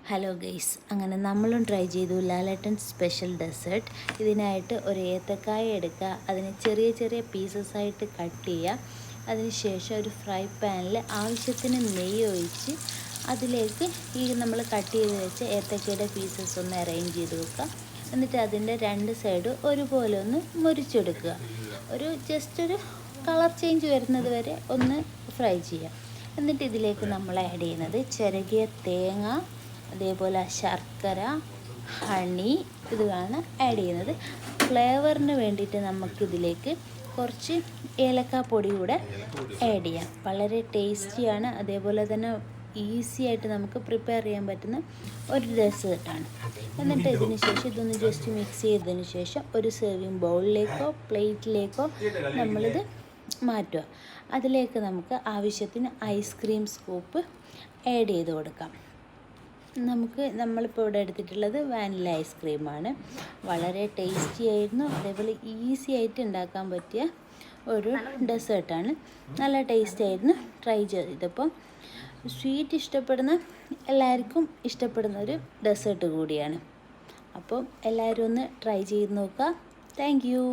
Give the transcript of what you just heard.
Hello guys, അങ്ങനെ നമ്മളും try ചെയ്തു ലാലേട്ടൻ സ്പെഷ്യൽ ഡെസേർട്ട്. ഇതിനായിട്ട് ഒരു ഏത്തക്കായ എടുക്കുക, അതിനെ ചെറിയ ചെറിയ പീസസ് ആയിട്ട് കട്ട് ചെയ്യുക. അതിനുശേഷം ഒരു ഫ്രൈ പാനിൽ ആവശ്യത്തിന് നെയ്യ് ഒഴിച്ച് അതിലേക്ക് ഈ നമ്മൾ കട്ട് ചെയ്ത് വെച്ച ഏത്തക്കയുടെ പീസസ് ഒന്ന് അറേഞ്ച് ചെയ്ത് വെക്കുക. എന്നിട്ട് അതിൻ്റെ രണ്ട് സൈഡ് ഒരുപോലെ ഒന്ന് മുരിച്ചെടുക്കുക. ജസ്റ്റ് ഒരു കളർ ചേഞ്ച് വരുന്നത് വരെ ഒന്ന് ഫ്രൈ ചെയ്യുക. എന്നിട്ട് ഇതിലേക്ക് നമ്മൾ ആഡ് ചെയ്യുന്നത് ചിരകിയ തേങ്ങ, അതേപോലെ ശർക്കര, ഹണി ഇതാണ് ആഡ് ചെയ്യുന്നത്. ഫ്ലേവറിന് വേണ്ടിയിട്ട് നമുക്കിതിലേക്ക് കുറച്ച് ഏലക്കാപ്പൊടി കൂടെ ആഡ് ചെയ്യാം. വളരെ ടേസ്റ്റിയാണ്, അതേപോലെ തന്നെ ഈസി ആയിട്ട് നമുക്ക് പ്രിപ്പയർ ചെയ്യാൻ പറ്റുന്ന ഒരു ഡെസേർട്ടാണ്. എന്നിട്ട് ഇതിന് ശേഷം ഇതൊന്ന് ജസ്റ്റ് മിക്സ് ചെയ്തതിന് ശേഷം ഒരു സെർവിങ് ബൗളിലേക്കോ പ്ലേറ്റിലേക്കോ നമ്മളിത് മാറ്റുക. അതിലേക്ക് നമുക്ക് ആവശ്യത്തിന് ഐസ്ക്രീം സ്കൂപ്പ് ആഡ് ചെയ്ത് കൊടുക്കാം. നമ്മളിപ്പോൾ ഇവിടെ എടുത്തിട്ടുള്ളത് വാനില ഐസ്ക്രീമാണ്. വളരെ ടേസ്റ്റി ആയിരുന്നു, അതേപോലെ ഈസി ആയിട്ട് ഉണ്ടാക്കാൻ പറ്റിയ ഒരു ഡെസേർട്ടാണ്. നല്ല ടേസ്റ്റ് ആയിരുന്നു. ട്രൈ ചെയ്തപ്പോൾ സ്വീറ്റ് ഇഷ്ടപ്പെടുന്ന എല്ലാവർക്കും ഇഷ്ടപ്പെടുന്ന ഒരു ഡെസേർട്ട് കൂടിയാണ്. അപ്പോൾ എല്ലാവരും ഒന്ന് ട്രൈ ചെയ്ത് നോക്കുക. Thank you.